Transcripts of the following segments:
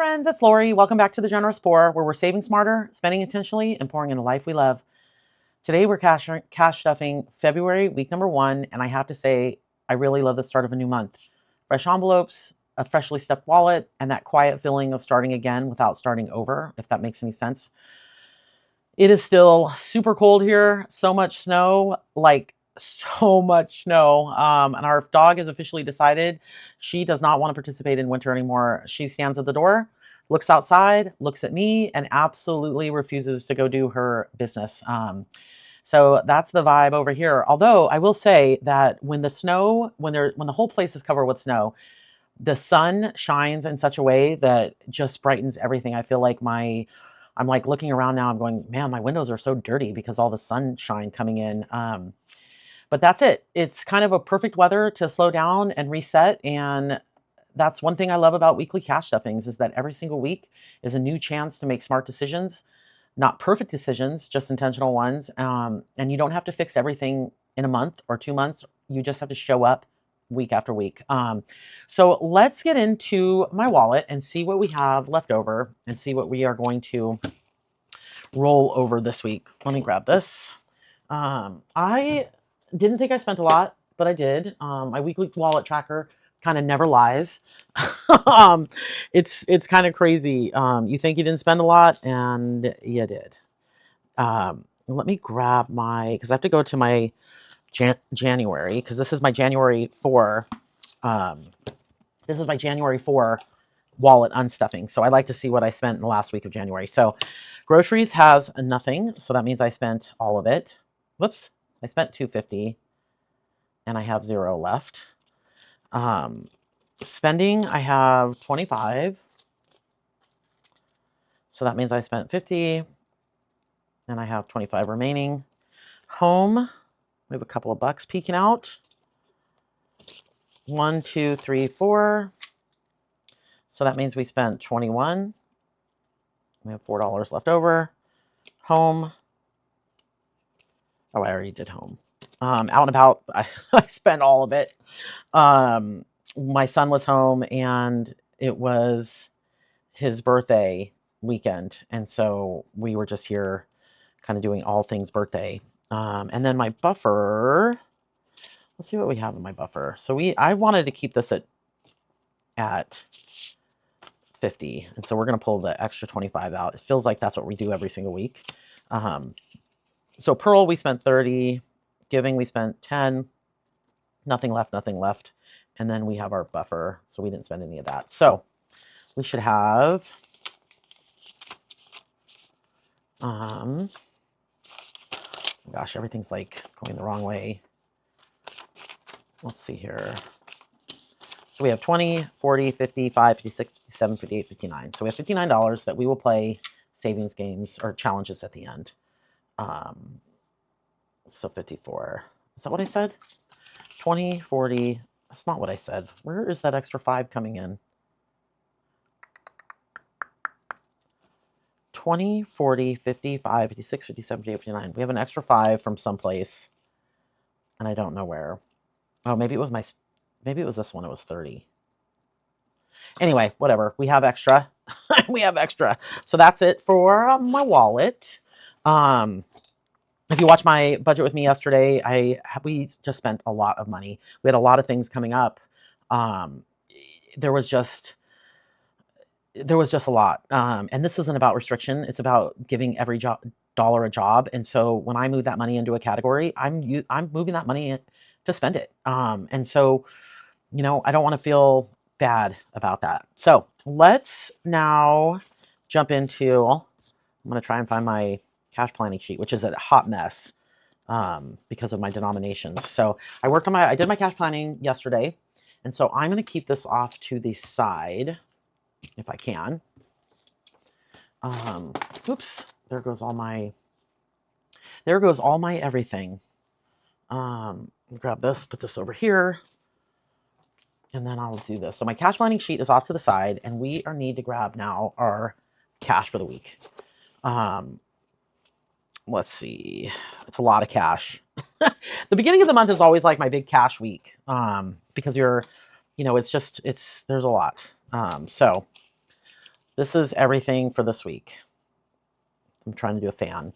friends, it's Lori. Welcome back to The Generous Poor, where we're saving smarter, spending intentionally, and pouring in a life we love. Today we're cash stuffing February, week number 1, and I have to say, I really love the start of a new month. Fresh envelopes, a freshly stuffed wallet, and that quiet feeling of starting again without starting over, if that makes any sense. It is still super cold here, so much snow, so much snow. And our dog has officially decided she does not want to participate in winter anymore. She stands at the door, looks outside, looks at me, and absolutely refuses to go do her business. So that's the vibe over here. Although I will say that when the whole place is covered with snow, the sun shines in such a way that just brightens everything. I feel like I'm like looking around now, I'm going, man, my windows are so dirty because all the sunshine coming in. But that's it. It's kind of a perfect weather to slow down and reset. And that's one thing I love about weekly cash stuffings is that every single week is a new chance to make smart decisions, not perfect decisions, just intentional ones. And you don't have to fix everything in a month or 2 months. You just have to show up week after week. So let's get into my wallet and see what we have left over and see what we are going to roll over this week. Let me grab this. I didn't think I spent a lot, but I did. My weekly wallet tracker kind of never lies. It's kind of crazy. You think you didn't spend a lot, and you did. Let me grab because I have to go to my January, because this is my January 4. This is my January 4 wallet unstuffing. So I like to see what I spent in the last week of January. So groceries has nothing. So that means I spent all of it. Whoops. I spent $250 and I have 0 left. Spending, I have 25. So that means I spent 50 and I have 25 remaining. Home, we have a couple of bucks peeking out. 1, 2, 3, 4. So that means we spent 21. We have $4 left over. Home. Oh, I already did home. Out and about, I spent all of it. My son was home and it was his birthday weekend. And so we were just here kind of doing all things birthday. And then my buffer, let's see what we have in my buffer. So I wanted to keep this at 50. And so we're going to pull the extra 25 out. It feels like that's what we do every single week. So Pearl, we spent 30. Giving, we spent 10. Nothing left, nothing left. And then we have our buffer. So we didn't spend any of that. So we should have, gosh, everything's like going the wrong way. Let's see here. So we have 20, 40, 55, 56, 57, 58, 59. So we have $59 that we will play savings games or challenges at the end. So 54. Is that what I said? 20, 40. That's not what I said. Where is that extra 5 coming in? 20, 40, 55, 56, 57, 58, 59. We have an extra 5 from someplace. And I don't know where. Oh, maybe it was this one. It was 30. Anyway, whatever. We have extra. We have extra. So that's it for my wallet. If you watched my budget with me yesterday, we just spent a lot of money. We had a lot of things coming up. There was just a lot. And this isn't about restriction. It's about giving every dollar a job. And so when I move that money into a category, I'm moving that money to spend it. And so, I don't want to feel bad about that. So let's now jump into, I'm going to try and find my cash planning sheet, which is a hot mess because of my denominations. So I did my cash planning yesterday. And so I'm going to keep this off to the side if I can. Oops, there goes all my everything. Grab this, put this over here, and then I'll do this. So my cash planning sheet is off to the side, and we need to grab now our cash for the week. Let's see. It's a lot of cash. The beginning of the month is always like my big cash week because there's a lot. So This is everything for this week. I'm trying to do a fan.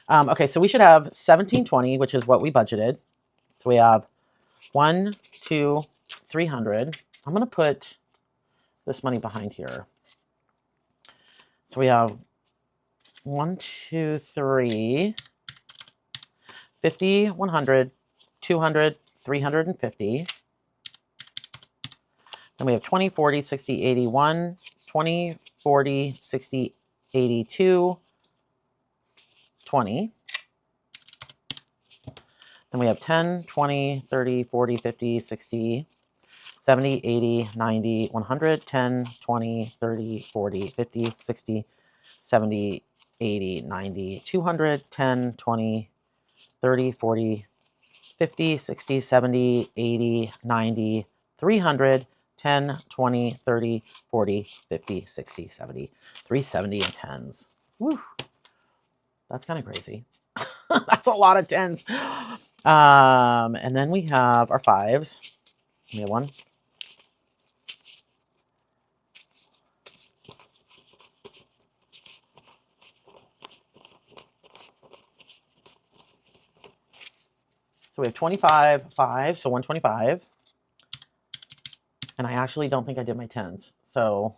Okay, so we should have 1720, which is what we budgeted. So we have 1, 2, 300. I'm going to put this money behind here. So we have 1, 2, 3, 50, 100, 200, 350. Then we have 20, 40, 60, 81, 20, 40, 60, 82, 20. Then we have 10, 20, 30, 40, 50, 60, 70, 80, 90, 100, 10, 20, 30, 40, 50, 60, 70, 80, 90, 200, 10, 20, 30, 40, 50, 60, 70, 80, 90, 300, 10, 20, 30, 40, 50, 60, 70, 370 and tens. Woo. That's kind of crazy. That's a lot of tens. And then we have our fives. We have 1. So we have 25, 5, so 125. And I actually don't think I did my tens. So,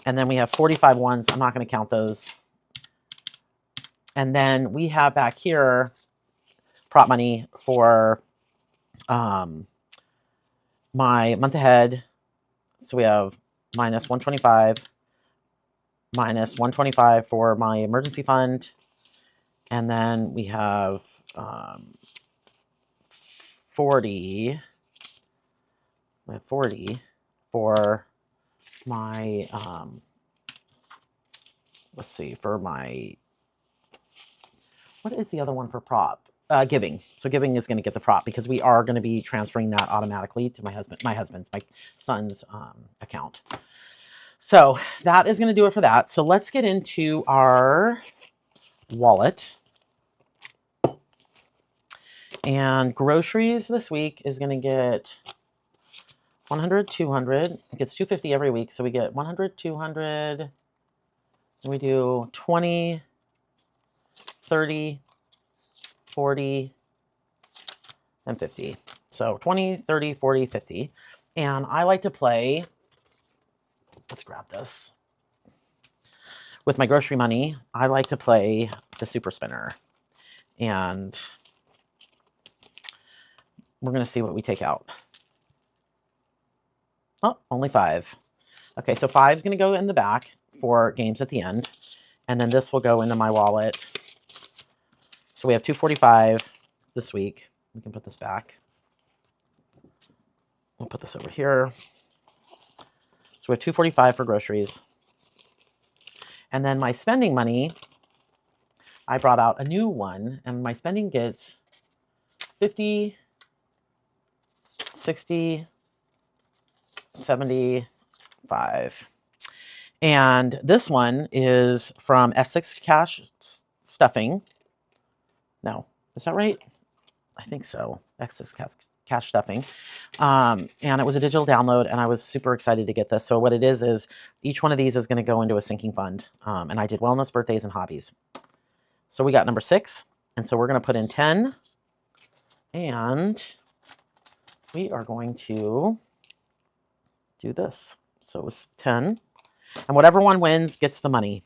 and then we have 45 ones. I'm not going to count those. And then we have back here prop money for my month ahead. So we have minus 125, minus 125 for my emergency fund. And then we have 40. We have 40 for my, let's see, for my, what is the other one for prop? Giving. So giving is going to get the prop because we are going to be transferring that automatically to my son's account. So that is going to do it for that. So let's get into our wallet. And groceries this week is going to get 100, 200. It gets 250 every week. So we get 100, 200. And we do 20, 30, 40, and 50. So 20, 30, 40, 50. And I like to play, let's grab this. With my grocery money, I like to play the super spinner. And we're going to see what we take out. Oh, only 5. Okay, so 5 is going to go in the back for games at the end. And then this will go into my wallet. So we have 245 this week. We can put this back. We'll put this over here. So we have 245 for groceries. And then my spending money, I brought out a new one. And my spending gets 50, 60, 75. And this one is from S6 Cash Stuffing. No, is that right? I think so. S6 Cash Stuffing. And it was a digital download, and I was super excited to get this. So what it is each one of these is going to go into a sinking fund. And I did wellness, birthdays, and hobbies. So we got number 6. And so we're going to put in 10. And we are going to do this. So it was 10. And whatever one wins gets the money.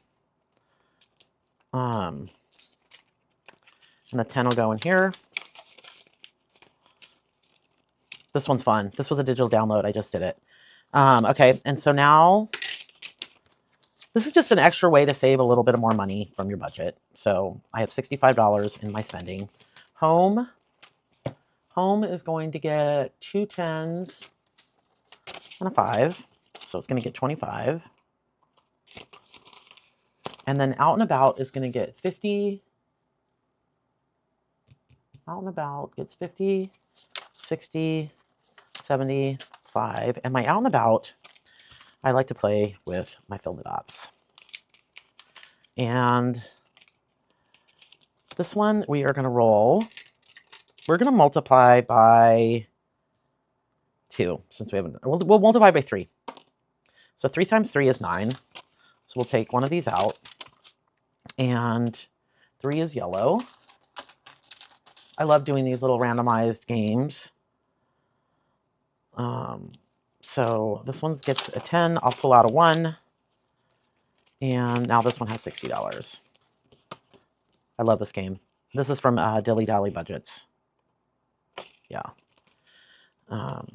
And the 10 will go in here. This one's fun. This was a digital download. I just did it. Okay, and so now this is just an extra way to save a little bit more money from your budget. So I have $65 in my spending. Home is going to get 2 10s and a 5. So it's going to get 25. And then out and about is going to get 50. Out and about gets 50, 60, 75. And my out and about, I like to play with my fill the dots. And this one we are going to roll. We're going to multiply by 2 since we haven't, we'll multiply by 3. So 3 times 3 is 9. So we'll take one of these out. And 3 is yellow. I love doing these little randomized games. So this one gets a 10. I'll pull out a 1. And now this one has $60. I love this game. This is from Dilly Dally Budgets. Yeah. All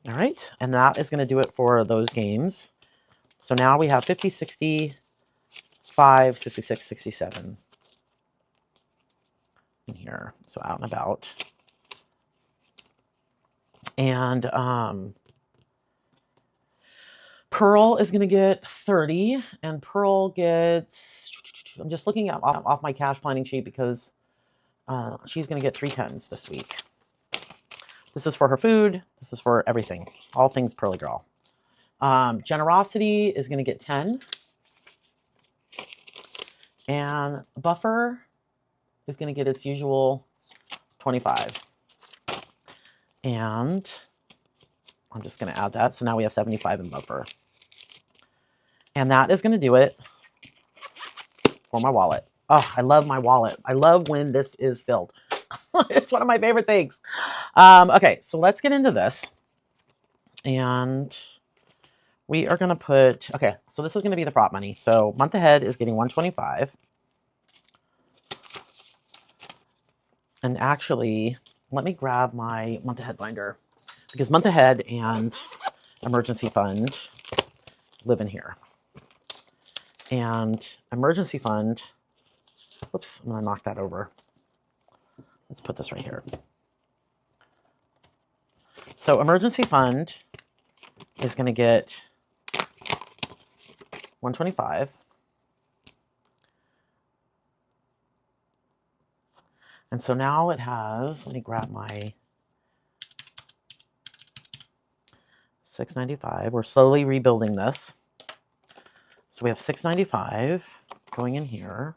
right. And that is going to do it for those games. So now we have 50, 65, 66, 67 in here. So out and about. And Pearl is going to get 30, and Pearl gets, I'm just looking at off my cash planning sheet because she's going to get 3 10s this week. This is for her food. This is for everything. All things Pearly Girl. Generosity is going to get 10. And Buffer is going to get its usual 25. And I'm just going to add that. So now we have 75 in Buffer. And that is going to do it for my wallet. Oh, I love my wallet. I love when this is filled. It's one of my favorite things. Okay, so let's get into this. And we are going to put, okay, so this is going to be the prop money. So month ahead is getting 125. And actually, let me grab my month ahead binder because month ahead and emergency fund live in here. And emergency fund, whoops, I'm going to knock that over. Let's put this right here. So emergency fund is going to get 125. And so now it has, let me grab my 695. We're slowly rebuilding this. So we have 695 going in here.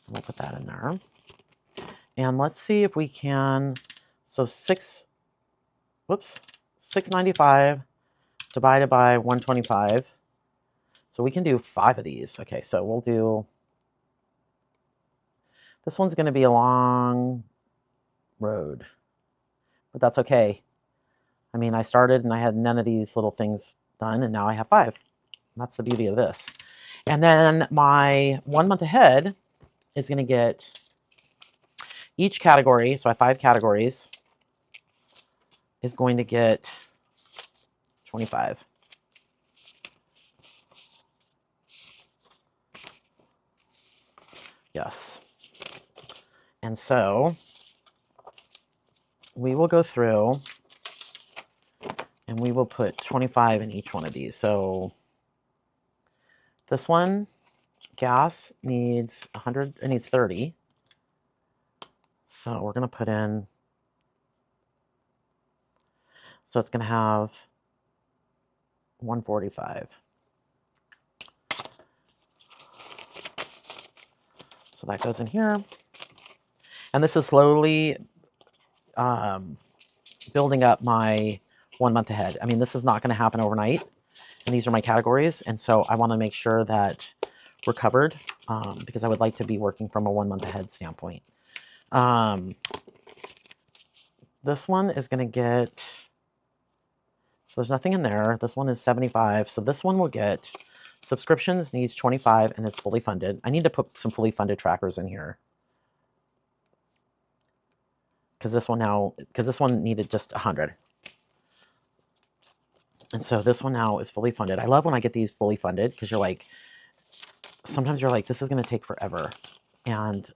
We'll put that in there. And let's see if we can, so 695 divided by 125. So we can do 5 of these. Okay, so we'll do, this one's going to be a long road, but that's okay. I mean, I started and I had none of these little things done, and now I have 5. That's the beauty of this. And then my 1 month ahead is going to get each category, so I have 5 categories, is going to get 25. Yes. And so we will go through and we will put 25 in each one of these. So this one, gas, needs 100, it needs 30. So we're going to put in, so it's going to have 145. So that goes in here. And this is slowly building up my 1 month ahead. I mean, this is not going to happen overnight. And these are my categories. And so I want to make sure that we're covered because I would like to be working from a 1 month ahead standpoint. This one is going to get, so there's nothing in there. This one is 75. So this one will get, subscriptions needs 25 and it's fully funded. I need to put some fully funded trackers in here. Because this one needed just 100. And so this one now is fully funded. I love when I get these fully funded because you're like, sometimes you're like, this is going to take forever. And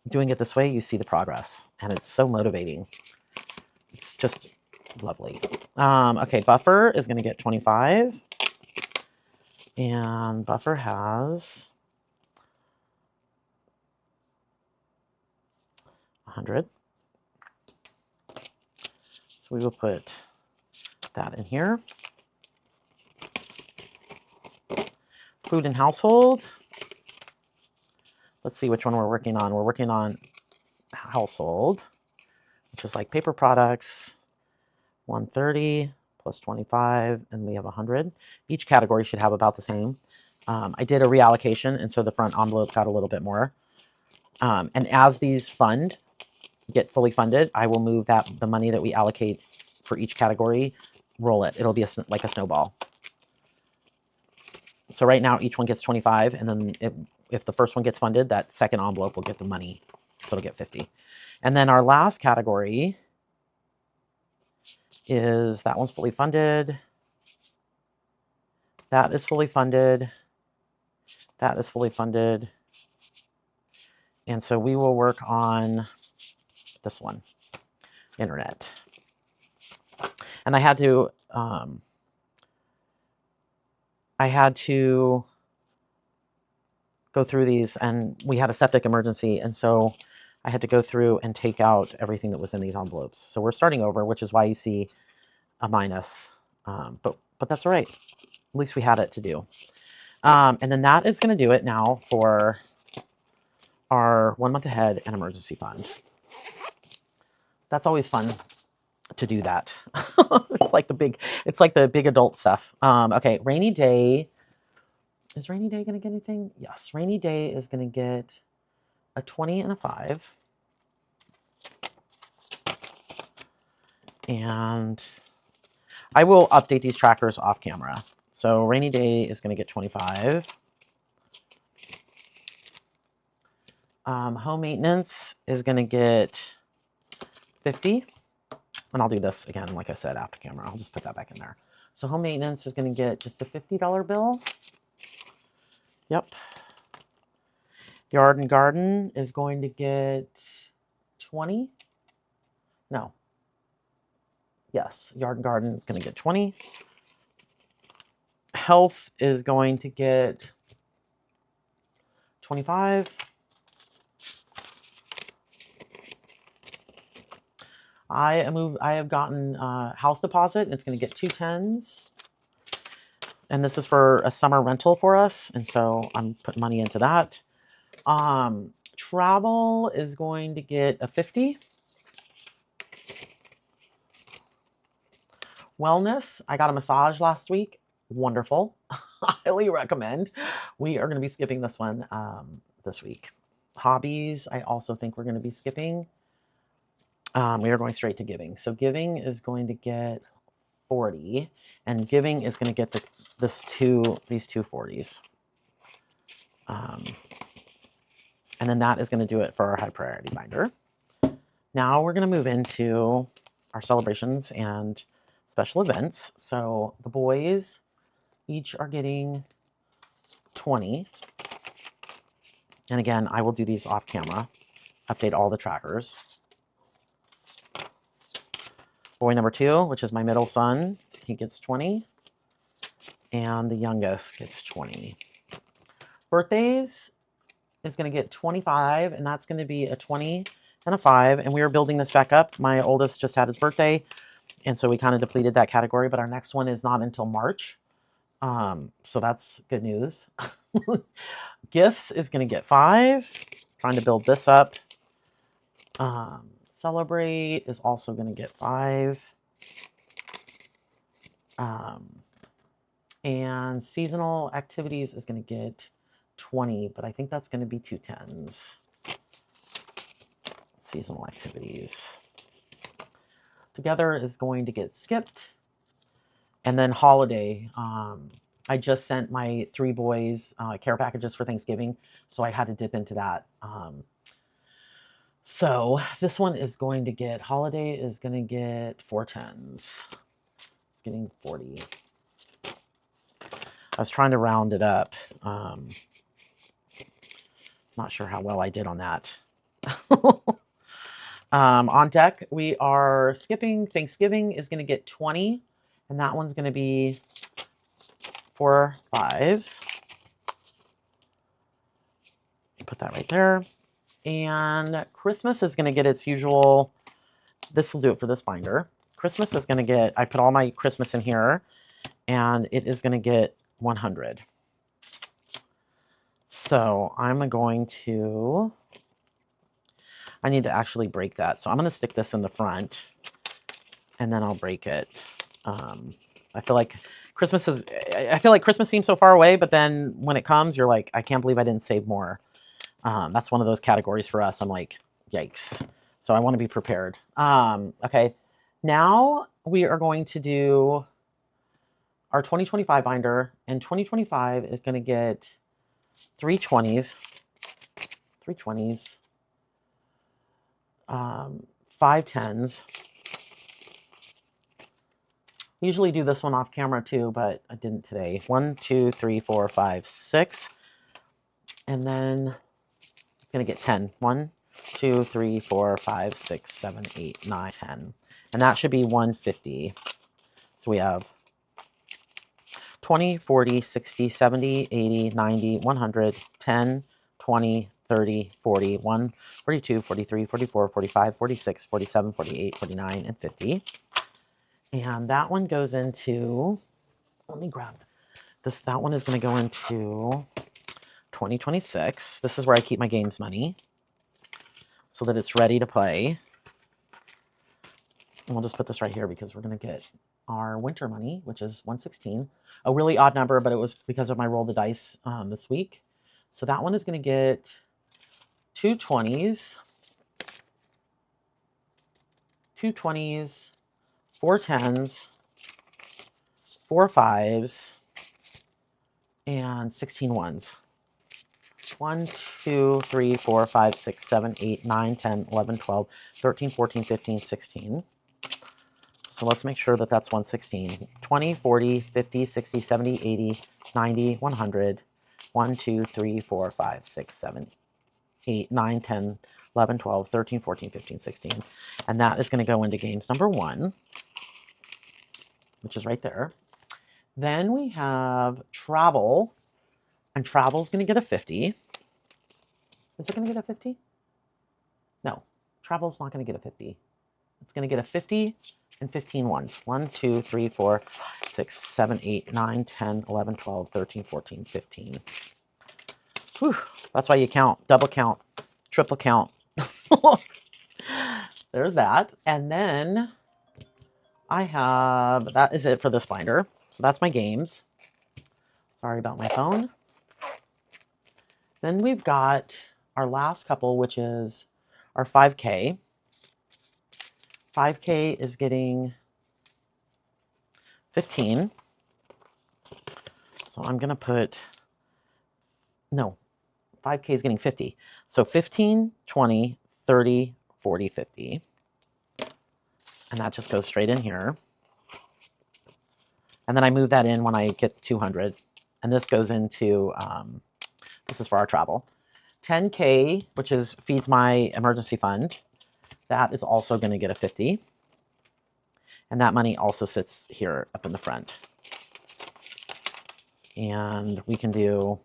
doing it this way, you see the progress. And it's so motivating. It's just lovely. Okay, Buffer is going to get 25. And Buffer has 100. So we will put that in here. Food and household. Let's see which one we're working on. We're working on household, which is like paper products, 130 plus 25, and we have 100. Each category should have about the same. I did a reallocation, and so the front envelope got a little bit more. And as these get fully funded, I will move the money that we allocate for each category, roll it. It'll be like a snowball. So right now, each one gets 25, and then if the first one gets funded, that second envelope will get the money, so it'll get 50. And then our last category is that one's fully funded. That is fully funded. That is fully funded. And so we will work on this one, internet. And I had to go through these, and we had a septic emergency, and so I had to go through and take out everything that was in these envelopes. So we're starting over, which is why you see a minus, but that's all right. At least we had it to do. And then that is going to do it now for our 1 month ahead and emergency fund. That's always fun to do that. It's like the big adult stuff. Okay, rainy day. Is rainy day going to get anything? Yes, rainy day is going to get a 20 and a 5. And I will update these trackers off camera. So rainy day is going to get 25. Home maintenance is going to get 50. And I'll do this again, like I said, after camera. I'll just put that back in there. So home maintenance is going to get just a $50 bill. Yep. Yard and garden is going to get 20. No. Yes, yard and garden is going to get 20. Health is going to get 25. I have gotten house deposit, and it's going to get 2 10s. And this is for a summer rental for us, and so I'm putting money into that. Travel is going to get a 50. Wellness, I got a massage last week. Wonderful. Highly recommend. We are going to be skipping this one this week. Hobbies, I also think we're going to be skipping. We are going straight to giving. So giving is going to get 40, and giving is going to get these two 40s. And then that is going to do it for our high priority binder. Now we're going to move into our celebrations and special events. So the boys each are getting 20. And again, I will do these off camera, update all the trackers. Boy number 2, which is my middle son, he gets 20. And the youngest gets 20. Birthdays is going to get 25, and that's going to be a 20 and a 5. And we are building this back up. My oldest just had his birthday, and so we kind of depleted that category, but our next one is not until March. So that's good news. Gifts is going to get 5. Trying to build this up. Celebrate is also going to get 5. And seasonal activities is going to get 20, but I think that's going to be 2 10s. Seasonal activities. Together is going to get skipped. And then holiday. I just sent my 3 boys care packages for Thanksgiving, so I had to dip into that. So this one is going to get, holiday is going to get 4 10s. It's getting 40. I was trying to round it up. Not sure how well I did on that. On deck, we are skipping. Thanksgiving is going to get 20, and that one's going to be 4 5s. Put that right there. And Christmas is going to get its usual, this will do it for this binder. Christmas is going to get, I put all my Christmas in here, and it is going to get 100. So I'm going to, I need to actually break that. So I'm going to stick this in the front, and then I'll break it. I feel like Christmas seems so far away, but then when it comes, you're like, I can't believe I didn't save more. That's one of those categories for us. I'm like, yikes. So I want to be prepared. Okay. Now we are going to do our 2025 binder, and 2025 is going to get 3 20s, 5 10s. Usually do this one off camera too, but I didn't today. 1, 2, 3, 4, 5, 6. And then it's going to get 10. 1, 2, 3, 4, 5, 6, 7, 8, 9, 10. And that should be 150. So we have 20, 40, 60, 70, 80, 90, 100, 10, 20, 30, 41, 42, 43, 44, 45, 46, 47, 48, 49, and 50. And that one goes into, let me grab this. That one is going to go into 2026. This is where I keep my games money so that it's ready to play. And we'll just put this right here because we're going to get our winter money, which is 116. A really odd number, but it was because of my roll the dice this week. So that one is going to get 2 20s, 2 20s, 4 10s, 4 5s, and 16 ones. 1, 2, 3, 4, 5, 6, 7, 8, 9, 10, 11, 12, 13, 14, 15, 16. So let's make sure that that's 116. 20, 40, 50, 60, 70, 80, 90, 100. 1, 2, 3, 4, 5, 6, 7, 8, 9, 10, 11, 12, 13, 14, 15, 16. And that is going to go into games number 1, which is right there. Then we have travel, and travel's going to get a 50. Is it going to get a 50? No, travel's not going to get a 50. It's going to get a 50 and 15 ones. 1, 2, 3, 4, 6, 7, 8, 9, 10, 11, 12, 13, 14, 15. Whew, that's why you count, double count, triple count. There's that. And then I have, that is it for this binder. So that's my games. Sorry about my phone. Then we've got our last couple, which is our 5K. 5K is getting 15. So I'm going to put, no, 5K is getting 50. So 15, 20, 30, 40, 50. And that just goes straight in here. And then I move that in when I get 200. And this goes into, this is for our travel. 10K, which is feeds my emergency fund. That is also going to get a 50. And that money also sits here up in the front. And we can do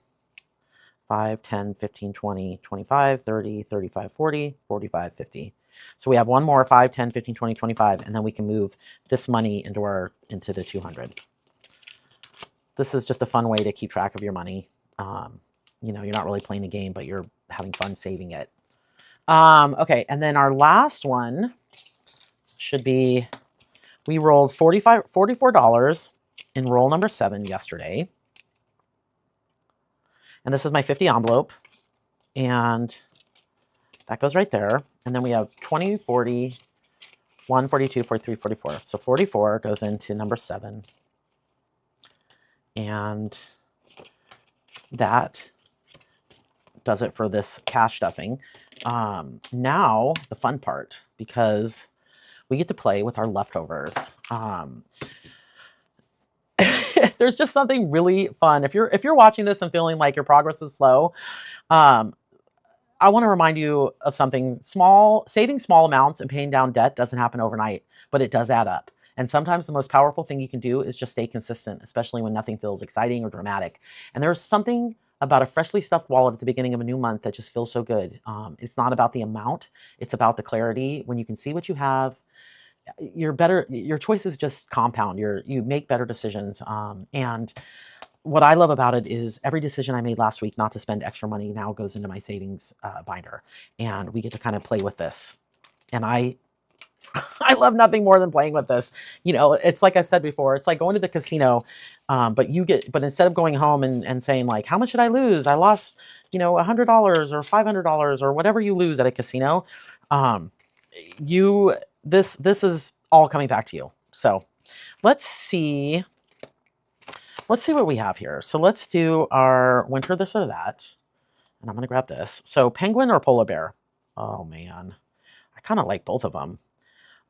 5, 10, 15, 20, 25, 30, 35, 40, 45, 50. So we have one more 5, 10, 15, 20, 25, and then we can move this money into the 200. This is just a fun way to keep track of your money. You know, you're not really playing a game, but you're having fun saving it. Okay, and then our last one should be, we rolled $44 in roll number 7 yesterday. And this is my 50 envelope. And that goes right there. And then we have 20, 40, 1, 42, 43, 44. So 44 goes into number 7. And that does it for this cash stuffing. Now the fun part, because we get to play with our leftovers. There's just something really fun. If you're watching this and feeling like your progress is slow, I want to remind you of something small. Saving small amounts and paying down debt doesn't happen overnight, but it does add up. And sometimes the most powerful thing you can do is just stay consistent, especially when nothing feels exciting or dramatic. And there's something about a freshly stuffed wallet at the beginning of a new month that just feels so good. It's not about the amount. It's about the clarity. When you can see what you have, your choices just compound. You make better decisions. And what I love about it is every decision I made last week not to spend extra money now goes into my savings binder. And we get to kind of play with this. And I I love nothing more than playing with this. You know, it's like I said before, it's like going to the casino, but instead of going home and saying like, how much did I lose? I lost, you know, $100 or $500 or whatever you lose at a casino. Um, this is all coming back to you. So let's see what we have here. So let's do our winter this or that. And I'm going to grab this. So penguin or polar bear? Oh man, I kind of like both of them.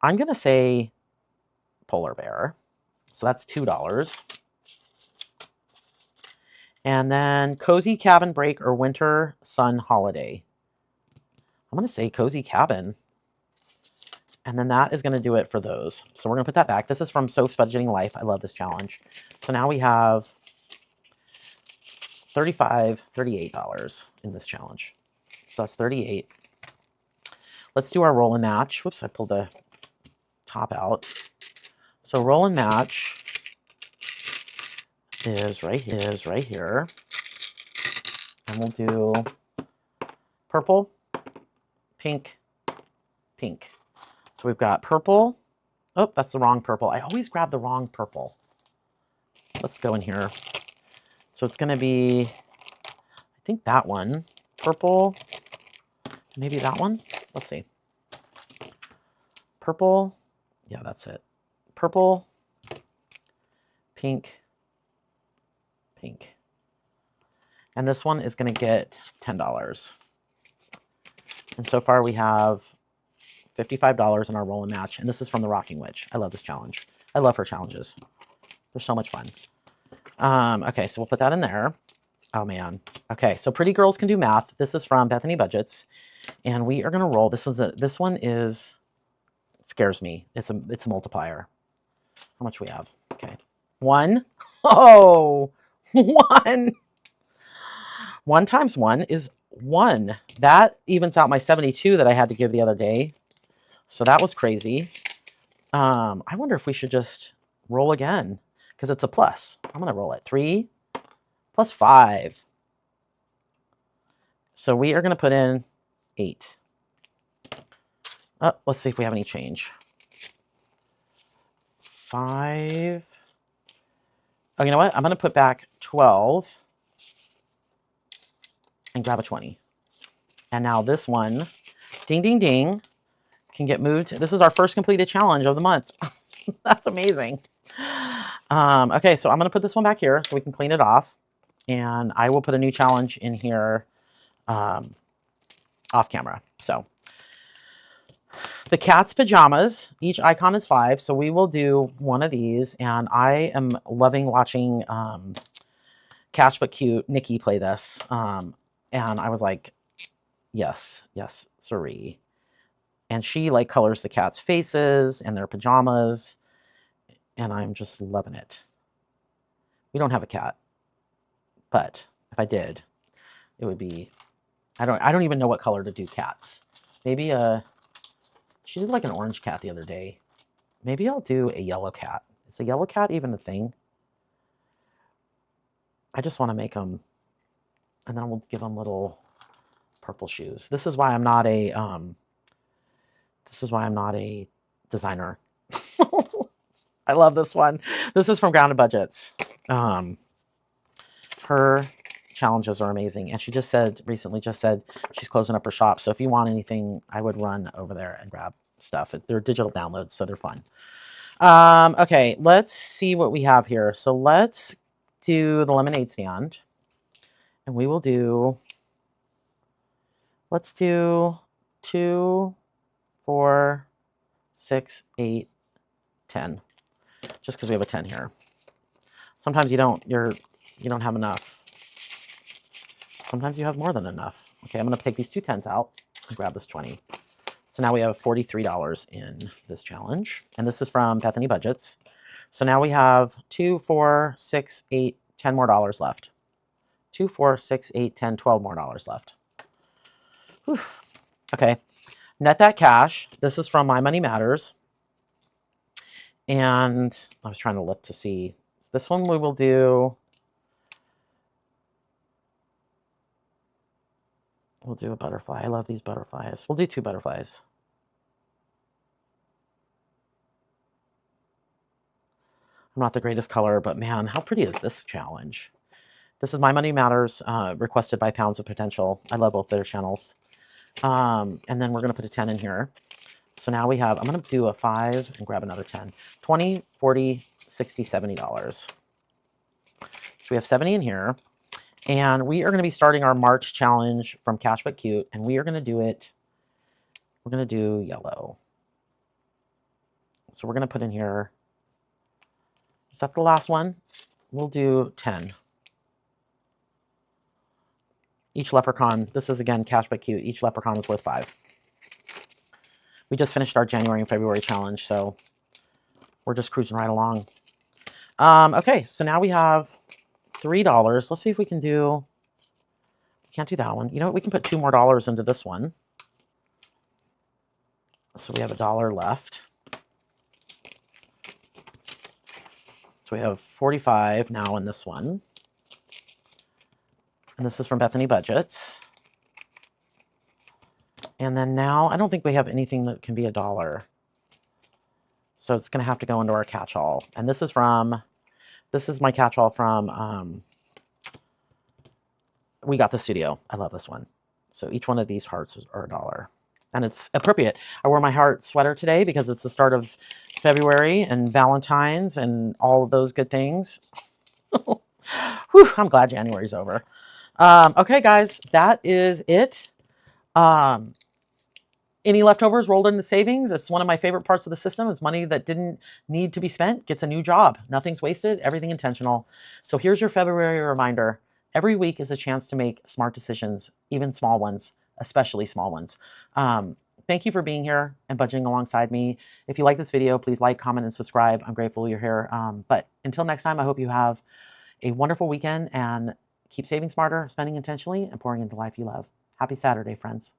I'm going to say polar bear. So that's $2. And then cozy cabin break or winter sun holiday. I'm going to say cozy cabin. And then that is going to do it for those. So we're going to put that back. This is from Soap's Budgeting Life. I love this challenge. So now we have $38 in this challenge. So that's 38. Let's do our roll and match. Whoops, I pulled the top out. So roll and match is right here. And we'll do purple, pink, pink. So we've got purple. Oh, that's the wrong purple. I always grab the wrong purple. Let's go in here. So it's going to be, I think that one. Purple. Maybe that one. Let's see. Purple. Yeah, that's it. Purple, pink, pink. And this one is going to get $10. And so far we have $55 in our roll and match. And this is from the Rocking Witch. I love this challenge. I love her challenges. They're so much fun. Okay, so we'll put that in there. Oh man. Okay, so Pretty Girls Can Do Math. This is from Bethany Budgets. And we are going to roll. This one is, it scares me. It's a multiplier. How much we have? Okay. 1. Oh, 1. 1 times 1 is 1. That evens out my 72 that I had to give the other day. So that was crazy. I wonder if we should just roll again because it's a plus. I'm going to roll it. 3 plus 5. So we are going to put in 8. Let's see if we have any change. 5. Oh, you know what? I'm going to put back 12 and grab a 20. And now this one, ding, ding, ding, can get moved. This is our first completed challenge of the month. That's amazing. Okay, so I'm going to put this one back here so we can clean it off. And I will put a new challenge in here off camera. So the cat's pajamas, each icon is 5. So we will do one of these. And I am loving watching Cash But Cute Nikki play this. And I was like, yes, siree. And she like colors the cat's faces and their pajamas. And I'm just loving it. We don't have a cat. But if I did, it would be, I don't even know what color to do cats. Maybe she did like an orange cat the other day. Maybe I'll do a yellow cat. Is a yellow cat even a thing? I just want to make them, and then we'll give them little purple shoes. This is why I'm not a designer. I love this one. This is from Grounded Budgets. Her challenges are amazing. And she recently said she's closing up her shop. So if you want anything, I would run over there and grab stuff. They're digital downloads, so they're fun. Okay, let's see what we have here. So let's do the lemonade stand. And we will do, let's do 2, 4, 6, 8, 10. Just because we have a 10 here. Sometimes you don't have enough. Sometimes you have more than enough. Okay, I'm going to take these 2 10s out and grab this 20. So now we have $43 in this challenge. And this is from Bethany Budgets. So now we have 2, 4, 6, 8, 10 more dollars left. 2, 4, 6, 8, 10, 12 more dollars left. Whew. Okay, net that cash. This is from My Money Matters. And I was trying to look to see. This one we will do. We'll do a butterfly. I love these butterflies. We'll do 2 butterflies. I'm not the greatest color, but man, how pretty is this challenge? This is My Money Matters, requested by Pounds of Potential. I love both their channels. And then we're going to put a 10 in here. So now we have, I'm going to do a 5 and grab another 10. 20, 40, 60, $70. So we have 70 in here. And we are going to be starting our March challenge from Cash But Cute. And we are going to do it, we're going to do yellow. So we're going to put in here, is that the last one? We'll do 10. Each leprechaun, this is again Cash But Cute. Each leprechaun is worth 5. We just finished our January and February challenge, so we're just cruising right along. Okay, so now we have $3. Let's see if we can do, we can't do that one. You know what, we can put $2 more into this one. So we have $1 left. So we have 45 now in this one. And this is from Bethany Budgets. And then now, I don't think we have anything that can be $1. So it's going to have to go into our catch-all. And this is from, this is my catch-all from We Got the Studio. I love this one. So each one of these hearts are $1. And it's appropriate. I wore my heart sweater today because it's the start of February and Valentine's and all of those good things. Whew, I'm glad January's over. Okay, guys, that is it. Any leftovers rolled into savings. It's one of my favorite parts of the system. It's money that didn't need to be spent, gets a new job. Nothing's wasted, everything intentional. So here's your February reminder. Every week is a chance to make smart decisions, even small ones, especially small ones. Thank you for being here and budgeting alongside me. If you like this video, please like, comment, and subscribe. I'm grateful you're here. But until next time, I hope you have a wonderful weekend and keep saving smarter, spending intentionally, and pouring into life you love. Happy Saturday, friends.